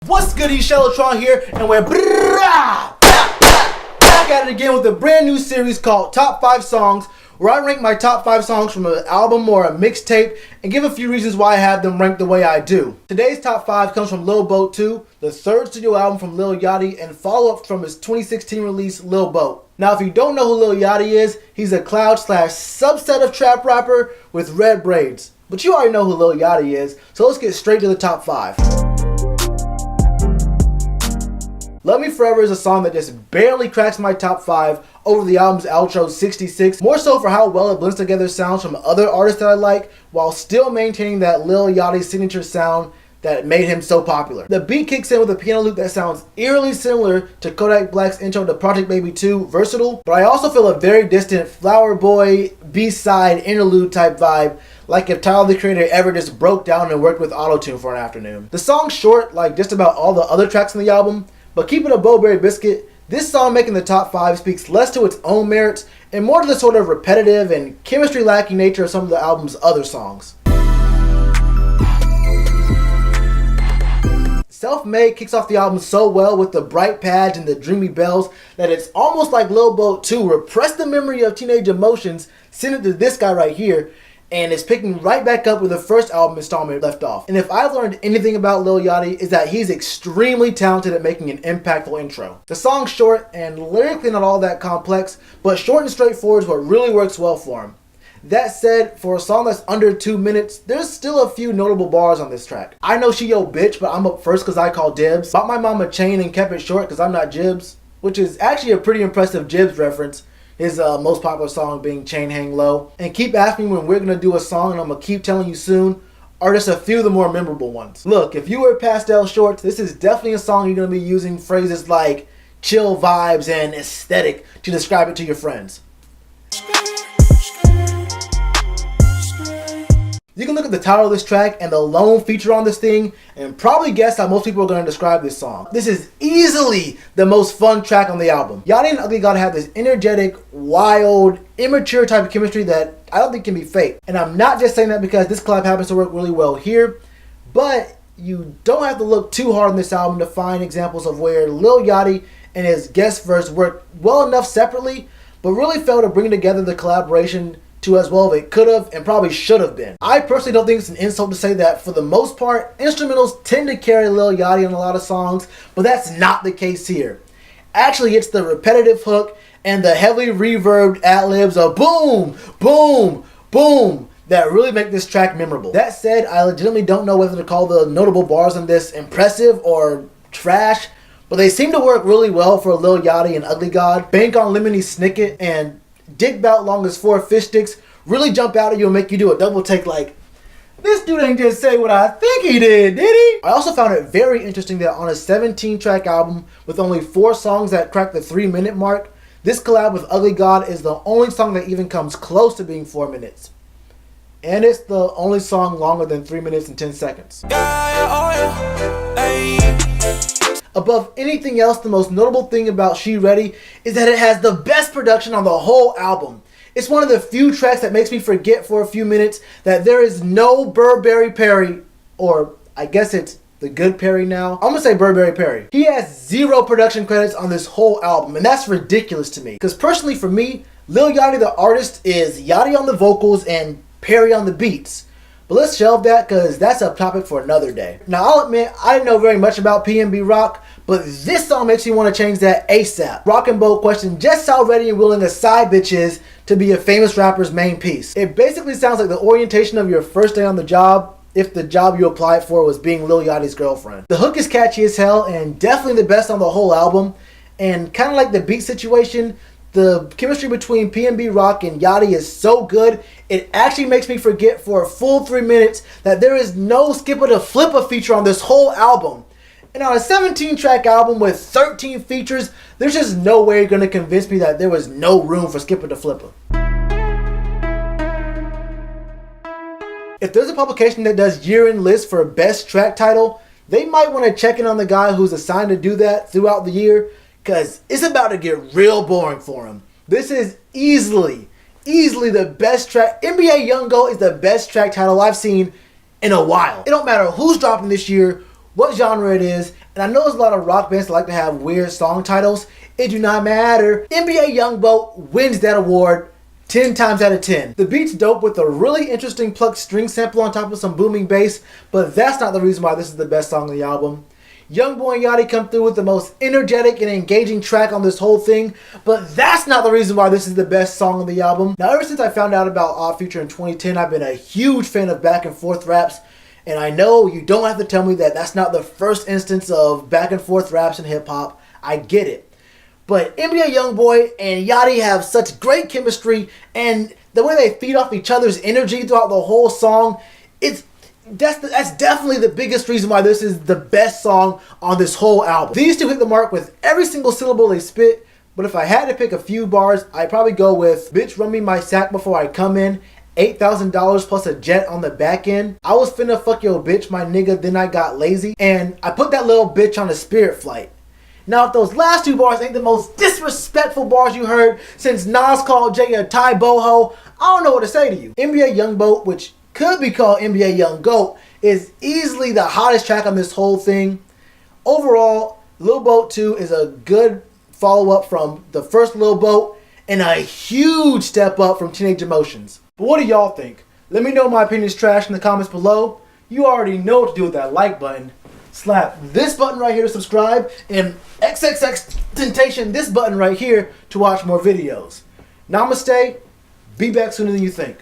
What's good, Shellitronnn here, and we're back at it again with a brand new series called Top 5 Songs, where I rank my top 5 songs from an album or a mixtape and give a few reasons why I have them ranked the way I do. Today's top 5 comes from Lil Boat 2, the third studio album from Lil Yachty, and follow-up from his 2016 release, Lil Boat. Now, if you don't know who Lil Yachty is, he's a cloud/subset of trap rapper with red braids. But you already know who Lil Yachty is, so let's get straight to the top 5. Love Me Forever is a song that just barely cracks my top 5 over the album's outro 66, more so for how well it blends together sounds from other artists that I like, while still maintaining that Lil Yachty signature sound that made him so popular. The beat kicks in with a piano loop that sounds eerily similar to Kodak Black's intro to Project Baby 2, Versatile, but I also feel a very distant Flower Boy B-side interlude type vibe, like if Tyler the Creator ever just broke down and worked with autotune for an afternoon. The song's short, like just about all the other tracks in the album, but keep it a Bowberry biscuit, this song making the top 5 speaks less to its own merits and more to the sort of repetitive and chemistry lacking nature of some of the album's other songs. Selfmade kicks off the album so well with the bright pads and the dreamy bells that it's almost like Lil Boat 2 repressed the memory of teenage emotions, sent it to this guy right here, and is picking right back up where the first album installment left off. And if I've learned anything about Lil Yachty, is that he's extremely talented at making an impactful intro. The song's short and lyrically not all that complex, but short and straightforward is what really works well for him. That said, for a song that's under 2 minutes, there's still a few notable bars on this track. I know she yo bitch, but I'm up first cause I call dibs. Bought my mom a chain and kept it short cause I'm not Jibs, which is actually a pretty impressive Jibs reference. His most popular song being Chain Hang Low. And keep asking me when we're gonna do a song and I'm gonna keep telling you soon, are just a few of the more memorable ones. Look, if you wear pastel shorts, this is definitely a song you're gonna be using phrases like chill vibes and aesthetic to describe it to your friends. You can look at the title of this track and the lone feature on this thing and probably guess how most people are going to describe this song. This is easily the most fun track on the album. Yachty and Ugly God have this energetic, wild, immature type of chemistry that I don't think can be faked. And I'm not just saying that because this collab happens to work really well here, but you don't have to look too hard on this album to find examples of where Lil Yachty and his guest verse worked well enough separately, but really failed to bring together the collaboration to as well as it could have and probably should have been. I personally don't think it's an insult to say that for the most part, instrumentals tend to carry Lil Yachty on a lot of songs, but that's not the case here. Actually, it's the repetitive hook and the heavily reverbed ad-libs of boom, boom, boom that really make this track memorable. That said, I legitimately don't know whether to call the notable bars on this impressive or trash, but they seem to work really well for Lil Yachty and Ugly God. Bank on Lemony Snicket and Dick Bout Long as 4 fish sticks really jump out at you and make you do a double take like, this dude ain't just say what I think he did he? I also found it very interesting that on a 17-track album with only 4 songs that crack the 3-minute mark, this collab with Ugly God is the only song that even comes close to being 4 minutes. And it's the only song longer than 3 minutes and 10 seconds. Above anything else, the most notable thing about She Ready is that it has the best production on the whole album. It's one of the few tracks that makes me forget for a few minutes that there is no Burberry Perry, or I guess it's the good Perry now. I'm gonna say Burberry Perry. He has 0 production credits on this whole album, and that's ridiculous to me. Because personally for me, Lil Yachty the artist is Yachty on the vocals and Perry on the beats. But let's shelve that because that's a topic for another day. Now I'll admit, I didn't know very much about PnB Rock, but this song makes me want to change that ASAP. Rock and Boat questioned just how ready and willing a side bitch is to be a famous rapper's main piece. It basically sounds like the orientation of your first day on the job if the job you applied for was being Lil Yachty's girlfriend. The hook is catchy as hell and definitely the best on the whole album. And kind of like the beat situation, the chemistry between PnB Rock and Yachty is so good, it actually makes me forget for a full 3 minutes that there is no Skipper to Flipper feature on this whole album. And on a 17-track album with 13 features, there's just no way you're going to convince me that there was no room for Skipper to Flipper. If there's a publication that does year-end lists for best track title, they might want to check in on the guy who's assigned to do that throughout the year, because it's about to get real boring for him. This is easily the best track. NBA YoungBoAT is the best track title I've seen in a while. It don't matter who's dropping this year, what genre it is, and I know there's a lot of rock bands that like to have weird song titles. It do not matter. NBA Youngboat wins that award 10 times out of 10. The beat's dope with a really interesting plucked string sample on top of some booming bass, but that's not the reason why this is the best song on the album. Youngboy and Yachty come through with the most energetic and engaging track on this whole thing, but that's not the reason why this is the best song on the album. Now, ever since I found out about Odd Future in 2010, I've been a huge fan of back and forth raps, and I know you don't have to tell me that that's not the first instance of back and forth raps in hip hop. I get it. But NBA Youngboy and Yachty have such great chemistry, and the way they feed off each other's energy throughout the whole song, that's definitely the biggest reason why this is the best song on this whole album. These two hit the mark with every single syllable they spit, but if I had to pick a few bars, I'd probably go with "Bitch, run me my sack before I come in," $8,000 plus a jet on the back end, "I was finna fuck your bitch, my nigga, then I got lazy," and "I put that little bitch on a spirit flight." Now, if those last two bars ain't the most disrespectful bars you heard since Nas called Jay a Thai boho, I don't know what to say to you. NBA Youngboat, which could be called NBA Young Goat, is easily the hottest track on this whole thing. Overall, Lil Boat 2 is a good follow-up from the first Lil Boat and a huge step up from Teenage Emotions. But what do y'all think? Let me know my opinion is trash in the comments below. You already know what to do with that like button. Slap this button right here to subscribe, and XXXTentacion this button right here to watch more videos. Namaste. Be back sooner than you think.